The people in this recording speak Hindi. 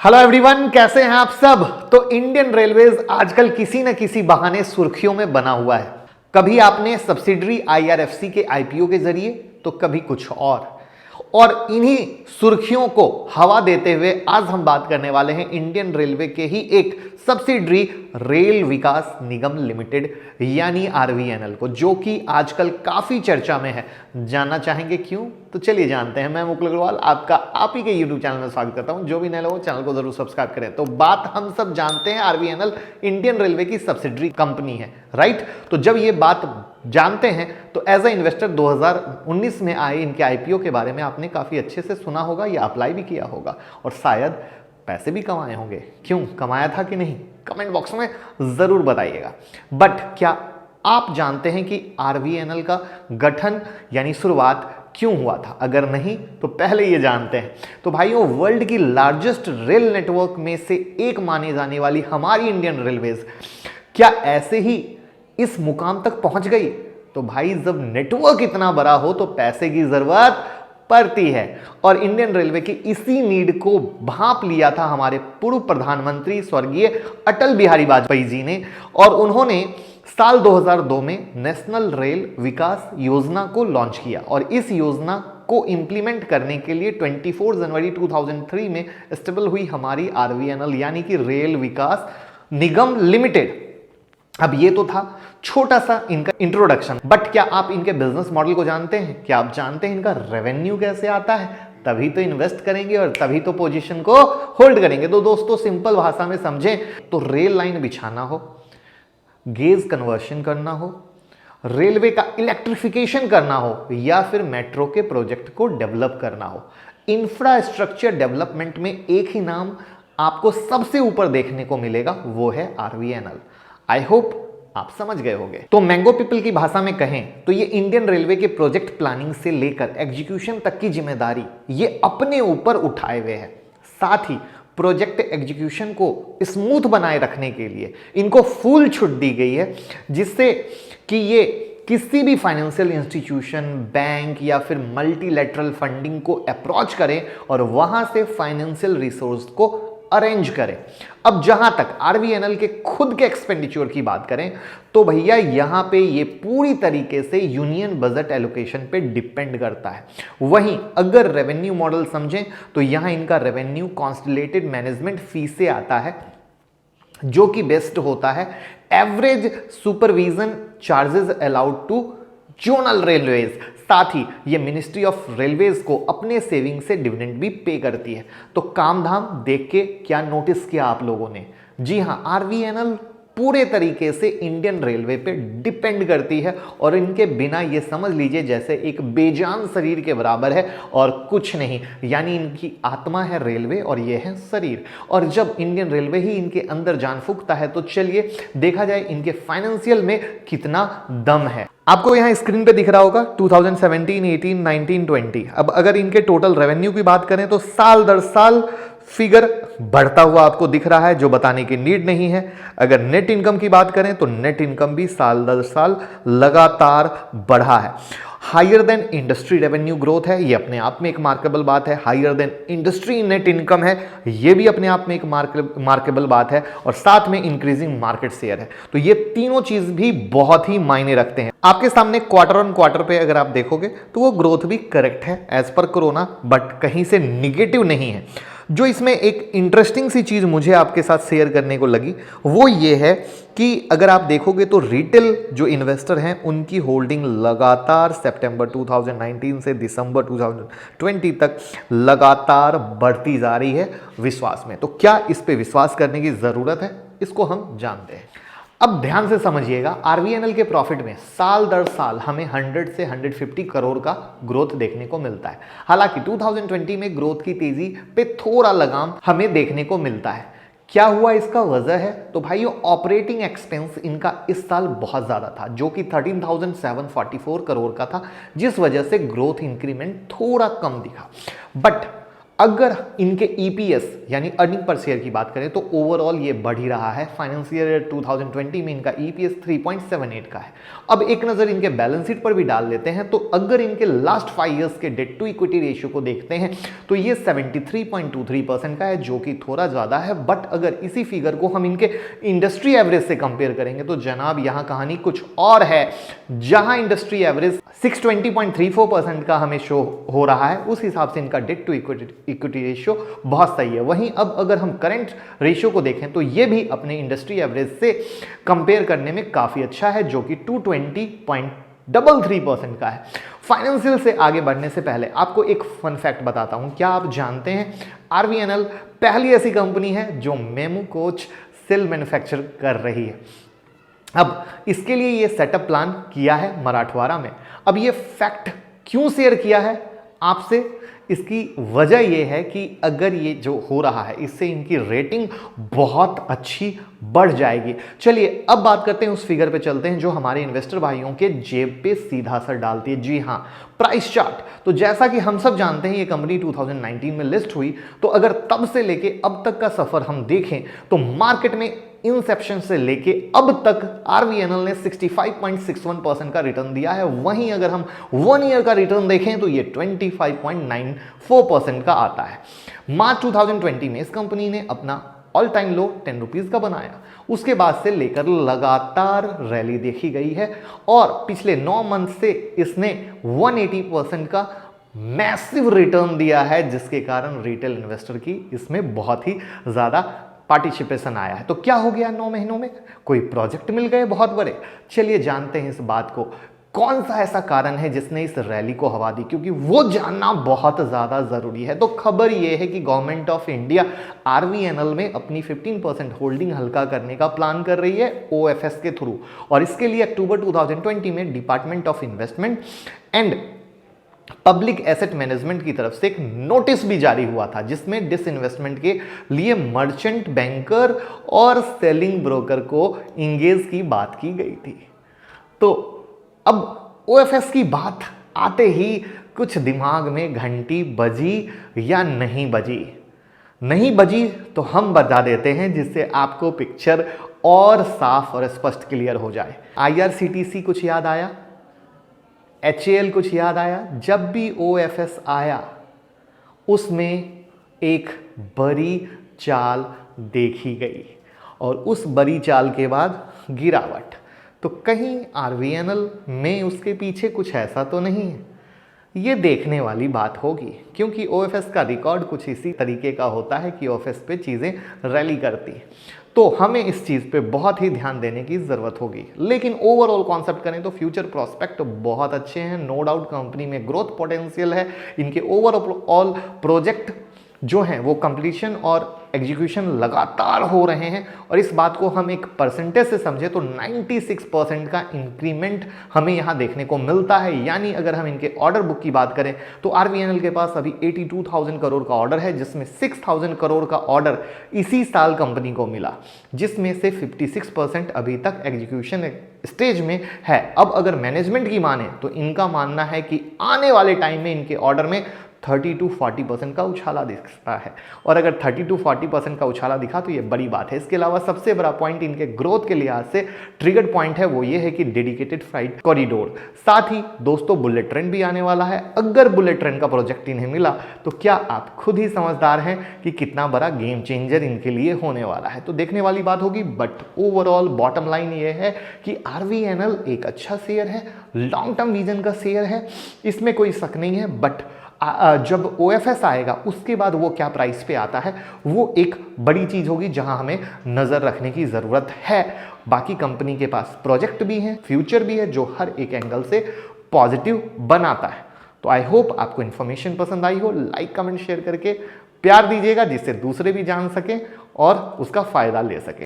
हेलो एवरीवन, कैसे हैं आप सब। तो इंडियन रेलवेज आजकल किसी न किसी बहाने सुर्खियों में बना हुआ है। कभी आपने सब्सिडरी आईआरएफसी के आईपीओ के जरिए, तो कभी कुछ और इन्हीं सुर्खियों को हवा देते हुए आज हम बात करने वाले हैं इंडियन रेलवे के ही एक सब्सिडरी रेल विकास निगम लिमिटेड यानी आरवीएनएल को, जो कि आजकल काफी चर्चा में है। जानना चाहेंगे क्यों? तो चलिए जानते हैं। मैं मुकुल अग्रवाल आपका आप ही के यूट्यूब चैनल में स्वागत करता हूं। जो भी नए लोग चैनल को जरूर सब्सक्राइब करें। तो बात हम सब जानते हैं, आरवीएनएल इंडियन रेलवे की सब्सिडरी कंपनी है, राइट। तो जब ये बात जानते हैं तो एज अ इन्वेस्टर 2019 में आए इनके आईपीओ के बारे में आपने काफी अच्छे से सुना होगा या अप्लाई भी किया होगा और शायद पैसे भी कमाए होंगे। क्यों कमाया था कि नहीं, कमेंट बॉक्स में जरूर बताइएगा। बट क्या आप जानते हैं कि आरवीएनएल का गठन यानी शुरुआत क्यों हुआ था? अगर नहीं तो पहले ये जानते हैं। तो भाइयों, वर्ल्ड की लार्जेस्ट रेल नेटवर्क में से एक माने जाने वाली हमारी इंडियन रेलवेज क्या ऐसे ही इस मुकाम तक पहुंच गई? तो भाई, जब नेटवर्क इतना बड़ा हो तो पैसे की जरूरत पड़ती है और इंडियन रेलवे की इसी नीड को भांप लिया था हमारे पूर्व प्रधानमंत्री स्वर्गीय अटल बिहारी वाजपेयी जी ने, और उन्होंने साल 2002 में नेशनल रेल विकास योजना को लॉन्च किया। और इस योजना को इंप्लीमेंट करने के लिए 24 जनवरी 2003 में स्टेबल हुई हमारी आरवीएनएल यानी कि रेल विकास निगम लिमिटेड। अब ये तो था छोटा सा इनका इंट्रोडक्शन, बट क्या आप इनके बिजनेस मॉडल को जानते हैं? क्या आप जानते हैं इनका रेवेन्यू कैसे आता है? तभी तो इन्वेस्ट करेंगे और तभी तो पोजीशन को होल्ड करेंगे। तो दोस्तों, सिंपल भाषा में समझें तो रेल लाइन बिछाना हो, गेज कन्वर्शन करना हो, रेलवे का इलेक्ट्रिफिकेशन करना हो या फिर मेट्रो के प्रोजेक्ट को डेवलप करना हो, इंफ्रास्ट्रक्चर डेवलपमेंट में एक ही नाम आपको सबसे ऊपर देखने को मिलेगा, वो है आरवीएनएल। आई होप आप समझ गए होंगे। तो मैंगो पीपल की भाषा में कहें तो ये इंडियन रेलवे के प्रोजेक्ट प्लानिंग से लेकर एग्जीक्यूशन तक की जिम्मेदारी ये अपने ऊपर उठाए हुए है। साथ ही प्रोजेक्ट एग्जीक्यूशन को स्मूथ बनाए रखने के लिए इनको फुल छूट दी गई है, जिससे कि ये किसी भी फाइनेंशियल इंस्टीट्यूशन, बैंक या फिर मल्टीलैटरल फंडिंग को अप्रोच करें और वहां से फाइनेंशियल रिसोर्स को अरेंज करें। अब जहां तक आरवीएनएल के खुद के एक्सपेंडिचर की बात करें तो भैया यहां पे ये पूरी तरीके से यूनियन बजट एलोकेशन पे डिपेंड करता है। वहीं अगर रेवेन्यू मॉडल समझें तो यहां इनका रेवेन्यू कॉन्स्टलेटेड मैनेजमेंट फी से आता है, जो कि बेस्ड होता है average supervision charges allowed to zonal railways. साथ ही ये मिनिस्ट्री ऑफ रेलवेज को अपने सेविंग से डिविडेंड भी पे करती है। तो काम धाम देख के क्या नोटिस किया आप लोगों ने? जी हां, आरवीएनएल पूरे तरीके से इंडियन रेलवे पे डिपेंड करती है और इनके बिना ये समझ लीजिए जैसे एक बेजान शरीर के बराबर है और कुछ नहीं। यानी इनकी आत्मा है रेलवे और ये है शरीर। और जब इंडियन रेलवे ही इनके अंदर जान फूंकता है तो चलिए देखा जाए इनके फाइनेंशियल में कितना दम है। आपको यहां स्क्रीन पे दिख रहा होगा 2017, 18, 19, 20। अब अगर इनके टोटल रेवेन्यू की बात करें तो साल दर साल फिगर बढ़ता हुआ आपको दिख रहा है, जो बताने की नीड नहीं है। अगर नेट इनकम की बात करें तो नेट इनकम भी साल दर साल लगातार बढ़ा है। Higher than industry revenue growth है, ये अपने आप में एक मार्केबल बात है। Higher than industry net income है, ये भी अपने आप में एक मार्केबल बात है। और साथ में इंक्रीजिंग मार्केट शेयर है। तो ये तीनों चीज भी बहुत ही मायने रखते हैं। आपके सामने क्वार्टर ऑन क्वार्टर पे अगर आप देखोगे तो वो ग्रोथ भी करेक्ट है एज पर कोरोना, बट कहीं से निगेटिव नहीं है। जो इसमें एक इंटरेस्टिंग सी चीज मुझे आपके साथ शेयर करने को लगी वो ये है कि अगर आप देखोगे तो रिटेल जो इन्वेस्टर हैं उनकी होल्डिंग लगातार सितंबर 2019 से दिसंबर 2020 तक लगातार बढ़ती जा रही है विश्वास में। तो क्या इस पे विश्वास करने की जरूरत है? इसको हम जानते हैं। अब ध्यान से समझिएगा, आरवीएनएल के प्रॉफिट में साल दर साल हमें 100 से 150 करोड़ का ग्रोथ देखने को मिलता है। हालांकि 2020 में ग्रोथ की तेजी पे थोड़ा लगाम हमें देखने को मिलता है। क्या हुआ, इसका वजह है तो भाइयों ऑपरेटिंग एक्सपेंस इनका इस साल बहुत ज्यादा था, जो कि 13,744 करोड़ का था, जिस वजह से ग्रोथ इंक्रीमेंट थोड़ा कम दिखा। बट अगर इनके ईपीएस यानी अर्निंग पर शेयर की बात करें तो ओवरऑल ये बढ़ ही रहा है। फाइनेंशियल ईयर 2020 में इनका ईपीएस 3.78 का है। अब एक नजर इनके बैलेंस शीट पर भी डाल लेते हैं, तो अगर इनके लास्ट 5 इयर्स के डेट टू इक्विटी रेशियो को देखते हैं तो ये 73.23% का है, जो कि थोड़ा ज्यादा है। बट अगर इसी फिगर को हम इनके इंडस्ट्री एवरेज से कंपेयर करेंगे तो जनाब यहां कहानी कुछ और है। जहां इंडस्ट्री एवरेज 620.34% का हमें शो हो रहा है, उस हिसाब से इनका डेट टू इक्विटी रेशियो बहुत सही है। वहीं अब अगर हम करंट रेशियो को देखें तो ये भी अपने इंडस्ट्री एवरेज से कंपेयर करने में काफी अच्छा है, जो कि 220.33% का है। फाइनेंशियल से आगे बढ़ने से पहले आपको एक फन फैक्ट बताता हूं। क्या आप जानते हैं आरवीएनएल पहली ऐसी कंपनी है जो मेमू कोच सेल मैन्युफैक्चर कर रही है। अब इसके लिए ये सेटअप प्लान किया है मराठवाड़ा में। अब ये फैक्ट क्यों शेयर किया है आपसे, इसकी वजह यह है कि अगर ये जो हो रहा है इससे इनकी रेटिंग बहुत अच्छी बढ़ जाएगी। चलिए अब बात करते हैं, उस फिगर पे चलते हैं जो हमारे इन्वेस्टर भाइयों के जेब पे सीधा असर डालती है। जी हाँ, प्राइस चार्ट। तो जैसा कि हम सब जानते हैं ये कंपनी 2019 में लिस्ट हुई, तो अगर तब से लेके अब तक का सफर हम देखें तो मार्केट में इंसेप्शन से लेके अब तक आरवीएनएल ने 65.61% का रिटर्न दिया है। वहीं अगर हम 1 ईयर का रिटर्न देखें तो ये 25.94% का आता है। मार्च 2020 में इस कंपनी ने अपना ऑल टाइम लो 10 रुपीज का बनाया। उसके बाद से लेकर लगातार रैली देखी गई है और पिछले 9 मंथ से इसने 180% का मैसिव रिटर्न दिया है, जिसके कारण रिटेल इन्वेस्टर की इसमें बहुत ही ज्यादा पार्टिसिपेशन आया है। तो क्या हो गया 9 महीनों में? कोई प्रोजेक्ट मिल गए बहुत बड़े। चलिए जानते हैं इस बात को, कौन सा ऐसा कारण है जिसने इस रैली को हवा दी, क्योंकि वो जानना बहुत ज्यादा जरूरी है। तो खबर ये है कि गवर्नमेंट ऑफ इंडिया आरवीएनएल में अपनी 15% होल्डिंग हल्का करने का प्लान कर रही है ओएफएस के थ्रू, और इसके लिए अक्टूबर 2020 में department of investment and public asset management की तरफ से एक नोटिस भी जारी हुआ था, जिसमें डिसइन्वेस्टमेंट के लिए मर्चेंट बैंकर और सेलिंग ब्रोकर को इंगेज की बात की गई थी। तो अब ओएफएस की बात आते ही कुछ दिमाग में घंटी बजी या नहीं बजी? नहीं बजी तो हम बता देते हैं, जिससे आपको पिक्चर और साफ और स्पष्ट क्लियर हो जाए। आईआरसीटीसी कुछ याद आया, एचएएल कुछ याद आया। जब भी ओएफएस आया उसमें एक बड़ी चाल देखी गई और उस बड़ी चाल के बाद गिरावट। तो कहीं आरवीएनएल में उसके पीछे कुछ ऐसा तो नहीं है? ये देखने वाली बात होगी, क्योंकि ओएफएस का रिकॉर्ड कुछ इसी तरीके का होता है कि ओएफएस पे चीज़ें रैली करती हैं। तो हमें इस चीज़ पे बहुत ही ध्यान देने की ज़रूरत होगी। लेकिन ओवरऑल कॉन्सेप्ट करें तो फ्यूचर प्रोस्पेक्ट बहुत अच्छे हैं। नो डाउट कंपनी में ग्रोथ पोटेंशियल है। इनके ओवरऑल प्रोजेक्ट जो हैं वो कंप्लीशन और एग्जीक्यूशन लगातार हो रहे हैं, और इस बात को हम एक परसेंटेज से समझे तो 96% का इंक्रीमेंट हमें यहाँ देखने को मिलता है। यानी अगर हम इनके ऑर्डर बुक की बात करें तो आरवीएनएल के पास अभी 82,000 करोड़ का ऑर्डर है, जिसमें 6,000 करोड़ का ऑर्डर इसी साल कंपनी को मिला, जिसमें से 56% अभी तक एग्जीक्यूशन स्टेज में है। अब अगर मैनेजमेंट की माने तो इनका मानना है कि आने वाले टाइम में इनके ऑर्डर में 30-40% का उछाला दिखता है, और अगर 30-40% का उछाला दिखा तो ये बड़ी बात है। इसके अलावा सबसे बड़ा पॉइंट इनके ग्रोथ के लिहाज से ट्रिगर पॉइंट है, वो ये है कि डेडिकेटेड फ्राइट कॉरिडोर। साथ ही दोस्तों बुलेट ट्रेन भी आने वाला है। अगर बुलेट ट्रेन का प्रोजेक्ट इन्हें मिला तो क्या आप खुद ही समझदार हैं कि कितना बड़ा गेम चेंजर इनके लिए होने वाला है। तो देखने वाली बात होगी, बट ओवरऑल बॉटम लाइन ये है कि आरवीएनएल एक अच्छा शेयर है, लॉन्ग टर्म विजन का शेयर है, इसमें कोई शक नहीं है। बट जब ओएफएस आएगा उसके बाद वो क्या प्राइस पे आता है वो एक बड़ी चीज होगी, जहां हमें नजर रखने की जरूरत है। बाकी कंपनी के पास प्रोजेक्ट भी है, फ्यूचर भी है, जो हर एक एंगल से पॉजिटिव बनाता है। तो आई होप आपको इन्फॉर्मेशन पसंद आई हो। लाइक कमेंट शेयर करके प्यार दीजिएगा, जिससे दूसरे भी जान सकें और उसका फायदा ले सकें।